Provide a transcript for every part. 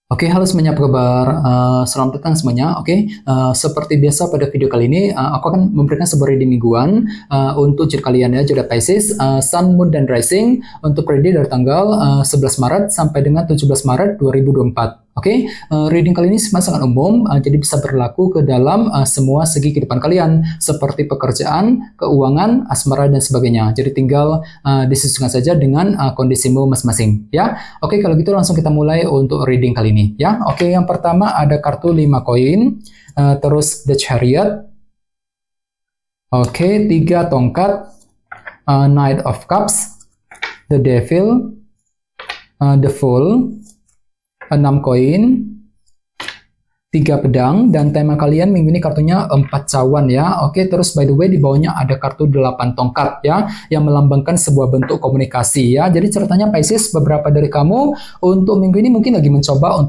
Oke, halo semuanya, apa kabar? Selamat datang semuanya. Oke, seperti biasa pada video kali ini, aku akan memberikan sebuah reading mingguan untuk zodiak kalian ya, zodiak Pisces, Sun, Moon, dan Rising untuk reading dari tanggal 11 Maret sampai dengan 17 Maret 2024. Oke, reading kali ini sangat umum, jadi bisa berlaku ke dalam semua segi kehidupan kalian, seperti pekerjaan, keuangan, asmara, dan sebagainya. Jadi tinggal disesuaikan saja dengan kondisimu masing-masing, ya. Oke, kalau gitu langsung kita mulai untuk reading kali ini, ya. Oke, yang pertama ada kartu 5 koin, terus The Chariot, oke, 3 tongkat, Knight of Cups, The Devil, The Fool, 6 koin, 3 pedang, dan tema kalian minggu ini kartunya 4 cawan ya. Oke, terus by the way di bawahnya ada kartu 8 tongkat ya, yang melambangkan sebuah bentuk komunikasi ya. Jadi ceritanya Pisces, beberapa dari kamu untuk minggu ini mungkin lagi mencoba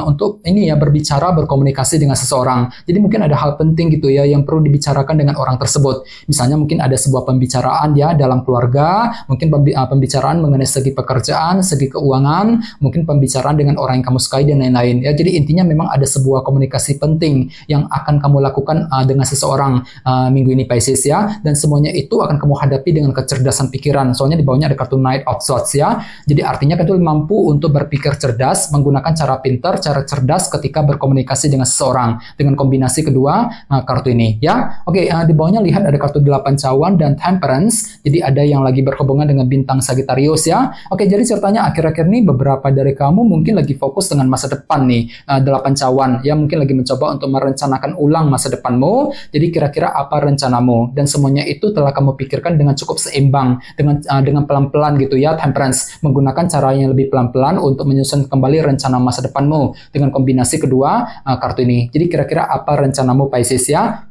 untuk ini ya, berbicara, berkomunikasi dengan seseorang. Jadi mungkin ada hal penting gitu ya yang perlu dibicarakan dengan orang tersebut. Misalnya mungkin ada sebuah pembicaraan ya dalam keluarga, mungkin pembicaraan mengenai segi pekerjaan, segi keuangan, mungkin pembicaraan dengan orang yang kamu sukai dan lain-lain ya. Jadi intinya memang ada sebuah komunikasi penting yang akan kamu lakukan dengan seseorang minggu ini Pisces ya, dan semuanya itu akan kamu hadapi dengan kecerdasan pikiran. Soalnya di bawahnya ada kartu Knight of Swords ya, jadi artinya kamu mampu untuk berpikir cerdas, menggunakan cara pintar, cara cerdas ketika berkomunikasi dengan seseorang, dengan kombinasi kedua kartu ini ya. Oke, di bawahnya lihat ada kartu 8 cawan dan Temperance, jadi ada yang lagi berhubungan dengan bintang Sagittarius ya. Oke, jadi ceritanya akhir-akhir ini beberapa dari kamu mungkin lagi fokus dengan masa depan nih, 8 cawan ya, mungkin lagi mencoba untuk merencanakan ulang masa depanmu. Jadi kira-kira apa rencanamu, dan semuanya itu telah kamu pikirkan dengan cukup seimbang, dengan pelan-pelan gitu ya. Temperance menggunakan cara yang lebih pelan-pelan untuk menyusun kembali rencana masa depanmu dengan kombinasi kedua kartu ini. Jadi kira-kira apa rencanamu Pisces ya.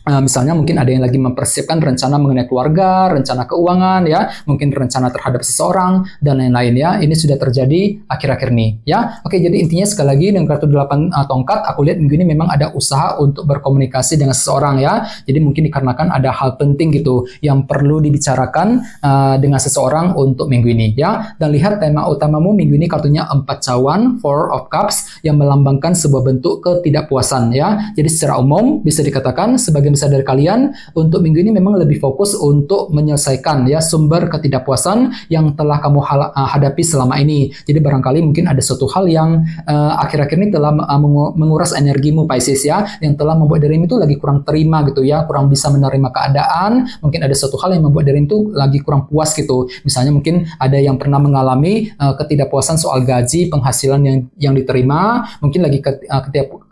Misalnya mungkin ada yang lagi mempersiapkan rencana mengenai keluarga, rencana keuangan ya, mungkin rencana terhadap seseorang dan lain-lain ya. Ini sudah terjadi akhir-akhir ini ya. Oke, jadi intinya sekali lagi dengan kartu 8 tongkat, aku lihat minggu ini memang ada usaha untuk berkomunikasi dengan seseorang ya. Jadi mungkin dikarenakan ada hal penting gitu yang perlu dibicarakan dengan seseorang untuk minggu ini ya. Dan lihat tema utamamu minggu ini kartunya 4 cawan, Four of Cups, yang melambangkan sebuah bentuk ketidakpuasan ya. Jadi secara umum bisa dikatakan sebagai besar dari kalian untuk minggu ini memang lebih fokus untuk menyelesaikan ya sumber ketidakpuasan yang telah kamu hadapi selama ini. Jadi barangkali mungkin ada suatu hal yang akhir-akhir ini telah menguras energimu Pisces ya, yang telah membuat dirimu itu lagi kurang terima gitu ya, kurang bisa menerima keadaan. Mungkin ada suatu hal yang membuat dirimu itu lagi kurang puas gitu. Misalnya mungkin ada yang pernah mengalami ketidakpuasan soal gaji, penghasilan yang diterima, mungkin lagi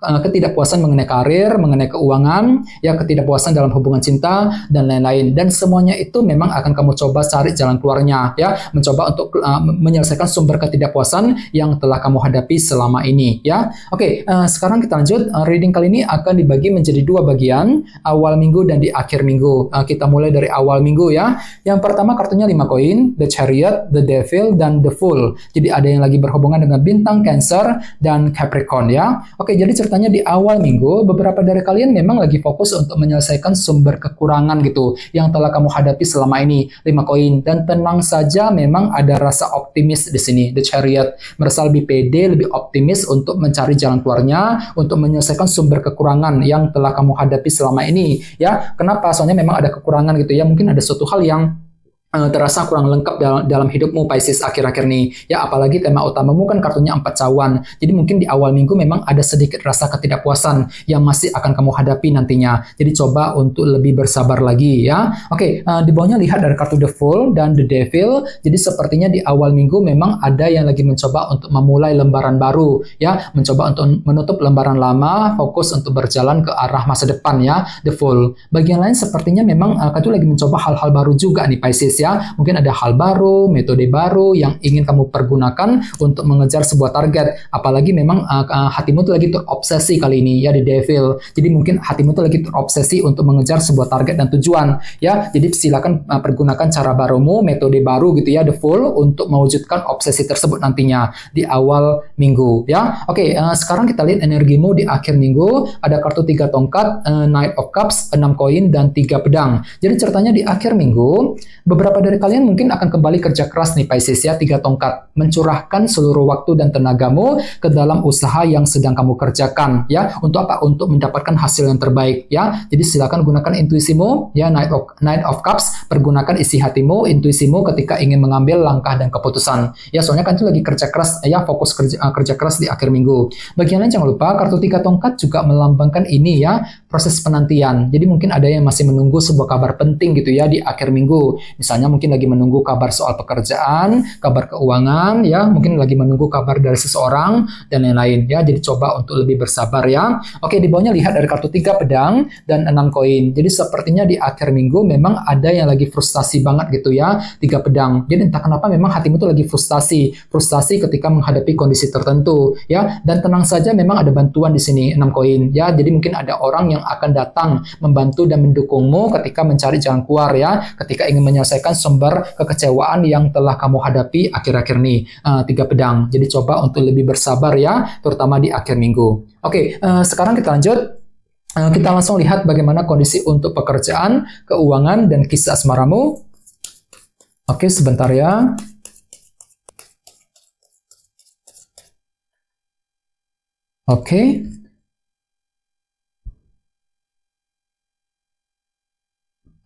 ketidakpuasan mengenai karir, mengenai keuangan ya, ketidakpuasan dalam hubungan cinta dan lain-lain, dan semuanya itu memang akan kamu coba cari jalan keluarnya ya, mencoba untuk menyelesaikan sumber ketidakpuasan yang telah kamu hadapi selama ini ya. Oke, sekarang kita lanjut. Reading kali ini akan dibagi menjadi 2 bagian, awal minggu dan di akhir minggu. Kita mulai dari awal minggu ya. Yang pertama kartunya 5 koin, The Chariot, The Devil, dan The Fool. Jadi ada yang lagi berhubungan dengan bintang Cancer dan Capricorn ya. Oke, jadi ceritanya di awal minggu beberapa dari kalian memang lagi fokus untuk menyelesaikan sumber kekurangan gitu yang telah kamu hadapi selama ini, 5 koin. Dan tenang saja, memang ada rasa optimis di sini. The Chariot merasa lebih pede, lebih optimis untuk mencari jalan keluarnya, untuk menyelesaikan sumber kekurangan yang telah kamu hadapi selama ini ya. Kenapa? Soalnya memang ada kekurangan gitu ya, mungkin ada suatu hal yang terasa kurang lengkap dalam hidupmu Pisces akhir-akhir ini ya, apalagi tema utamamu kan kartunya 4 cawan. Jadi mungkin di awal minggu memang ada sedikit rasa ketidakpuasan yang masih akan kamu hadapi nantinya. Jadi coba untuk lebih bersabar lagi ya. Oke, di bawahnya lihat ada kartu The Fool dan The Devil. Jadi sepertinya di awal minggu memang ada yang lagi mencoba untuk memulai lembaran baru ya, mencoba untuk menutup lembaran lama, fokus untuk berjalan ke arah masa depan ya, The Fool. Bagian lain sepertinya memang kamu lagi mencoba hal-hal baru juga nih Pisces ya. Mungkin ada hal baru, metode baru yang ingin kamu pergunakan untuk mengejar sebuah target. Apalagi memang hatimu tuh lagi terobsesi kali ini ya, The Devil. Jadi mungkin hatimu tuh lagi terobsesi untuk mengejar sebuah target dan tujuan ya. Jadi silakan pergunakan cara barumu, metode baru gitu ya, The Fool, untuk mewujudkan obsesi tersebut nantinya di awal minggu ya. Oke, sekarang kita lihat energimu di akhir minggu. Ada kartu 3 tongkat, Knight of Cups, 6 koin, dan 3 pedang. Jadi ceritanya di akhir minggu beberapa beberapa dari kalian mungkin akan kembali kerja keras nih Pisces ya, 3 tongkat. Mencurahkan seluruh waktu dan tenagamu ke dalam usaha yang sedang kamu kerjakan ya. Untuk apa? Untuk mendapatkan hasil yang terbaik ya. Jadi silakan gunakan intuisimu ya, Knight of Cups, pergunakan isi hatimu, intuisimu ketika ingin mengambil langkah dan keputusan. Ya, soalnya kan itu lagi kerja keras ya, fokus kerja keras di akhir minggu. Bagian lain jangan lupa kartu 3 tongkat juga melambangkan ini ya, proses penantian. Jadi mungkin ada yang masih menunggu sebuah kabar penting gitu ya di akhir minggu. Misalnya mungkin lagi menunggu kabar soal pekerjaan, kabar keuangan ya, mungkin lagi menunggu kabar dari seseorang dan lain-lain ya. Jadi coba untuk lebih bersabar ya. Oke, di bawahnya lihat dari kartu 3 pedang dan 6 koin. Jadi sepertinya di akhir minggu memang ada yang lagi frustasi banget gitu ya, 3 pedang. Jadi entah kenapa memang hatimu tuh lagi frustasi ketika menghadapi kondisi tertentu ya. Dan tenang saja, memang ada bantuan di sini 6 koin ya. Jadi mungkin ada orang yang akan datang membantu dan mendukungmu ketika mencari jalan keluar ya, ketika ingin menyelesaikan sumber kekecewaan yang telah kamu hadapi akhir-akhir ini. 3 pedang. Jadi coba untuk lebih bersabar ya, terutama di akhir minggu. Oke, sekarang kita lanjut. Kita langsung lihat bagaimana kondisi untuk pekerjaan, keuangan, dan kisah asmaramu. Oke, sebentar ya. Oke.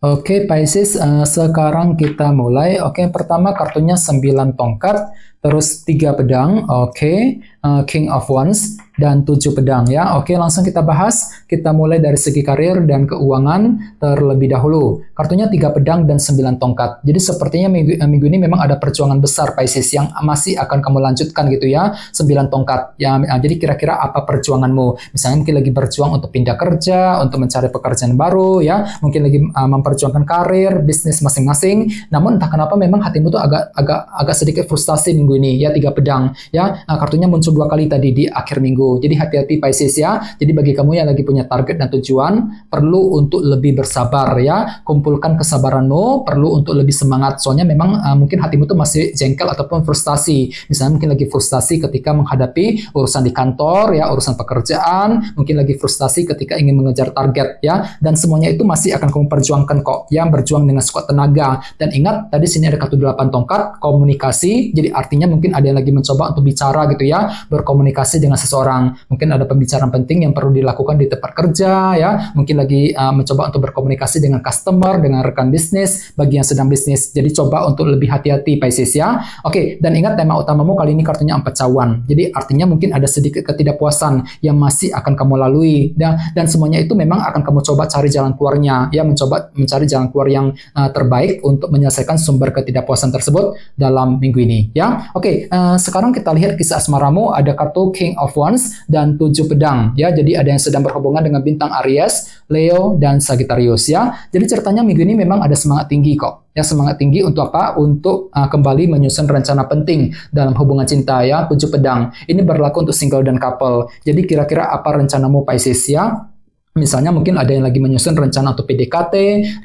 Oke, Pisces, sekarang kita mulai. Oke, yang pertama kartunya 9 tongkat, terus 3 pedang, oke, King of Wands, dan 7 pedang ya. Oke, langsung kita bahas. Kita mulai dari segi karir dan keuangan terlebih dahulu. Kartunya 3 pedang dan 9 tongkat. Jadi sepertinya minggu ini memang ada perjuangan besar Pisces yang masih akan kamu lanjutkan gitu ya. 9 tongkat. Ya, jadi kira-kira apa perjuanganmu? Misalnya mungkin lagi berjuang untuk pindah kerja, untuk mencari pekerjaan baru ya. Mungkin lagi memperjuangkan karir, bisnis masing-masing. Namun entah kenapa memang hatimu tuh agak sedikit frustasi minggu ini ya, 3 pedang ya. Kartunya muncul 2 kali tadi di akhir minggu. Jadi hati-hati Pisces ya. Jadi bagi kamu yang lagi punya target dan tujuan, perlu untuk lebih bersabar ya. Kumpulkan kesabaranmu, perlu untuk lebih semangat. Soalnya memang mungkin hatimu tuh masih jengkel ataupun frustasi. Misalnya mungkin lagi frustasi ketika menghadapi urusan di kantor ya, urusan pekerjaan, mungkin lagi frustasi ketika ingin mengejar target ya. Dan semuanya itu masih akan kamu perjuangkan kok. Ya, berjuang dengan sekuat tenaga. Dan ingat, tadi sini ada kartu 8 tongkat, komunikasi. Jadi artinya mungkin ada yang lagi mencoba untuk bicara gitu ya, berkomunikasi dengan seseorang. Mungkin ada pembicaraan penting yang perlu dilakukan di tempat kerja ya, mungkin lagi mencoba untuk berkomunikasi dengan customer, dengan rekan bisnis, bagi yang sedang bisnis. Jadi coba untuk lebih hati-hati Pisces ya. Oke, dan ingat tema utamamu kali ini kartunya 4 cawan. Jadi artinya mungkin ada sedikit ketidakpuasan yang masih akan kamu lalui dan semuanya itu memang akan kamu coba cari jalan keluarnya ya, mencoba mencari jalan keluar yang terbaik untuk menyelesaikan sumber ketidakpuasan tersebut dalam minggu ini ya. Oke, sekarang kita lihat kisah asmaramu. Ada kartu King of Wands dan 7 pedang ya. Jadi ada yang sedang berhubungan dengan bintang Aries, Leo, dan Sagittarius ya. Jadi ceritanya minggu ini memang ada semangat tinggi kok. Ya, semangat tinggi untuk apa? Untuk kembali menyusun rencana penting dalam hubungan cinta ya. 7 pedang. Ini berlaku untuk single dan couple. Jadi kira-kira apa rencanamu Pisces ya? Misalnya mungkin ada yang lagi menyusun rencana untuk PDKT,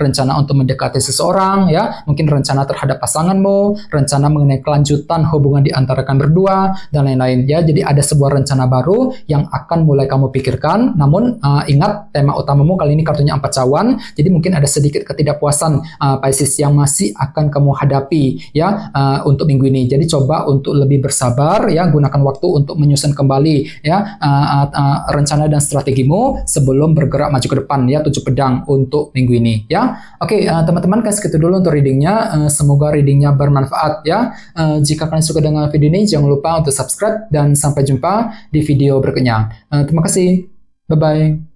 rencana untuk mendekati seseorang, ya, mungkin rencana terhadap pasanganmu, rencana mengenai kelanjutan hubungan di antara kalian berdua, dan lain-lain. Ya, jadi ada sebuah rencana baru yang akan mulai kamu pikirkan. Namun ingat tema utamamu kali ini kartunya 4 cawan, jadi mungkin ada sedikit ketidakpuasan Pisces yang masih akan kamu hadapi, ya, untuk minggu ini. Jadi coba untuk lebih bersabar, ya, gunakan waktu untuk menyusun kembali, ya, rencana dan strategimu sebelum bergerak maju ke depan, ya. 7 pedang untuk minggu ini, ya. Oke, teman-teman, segitu dulu untuk readingnya. Semoga readingnya bermanfaat, ya. Jika kalian suka dengan video ini, jangan lupa untuk subscribe dan sampai jumpa di video berikutnya. Terima kasih, bye bye.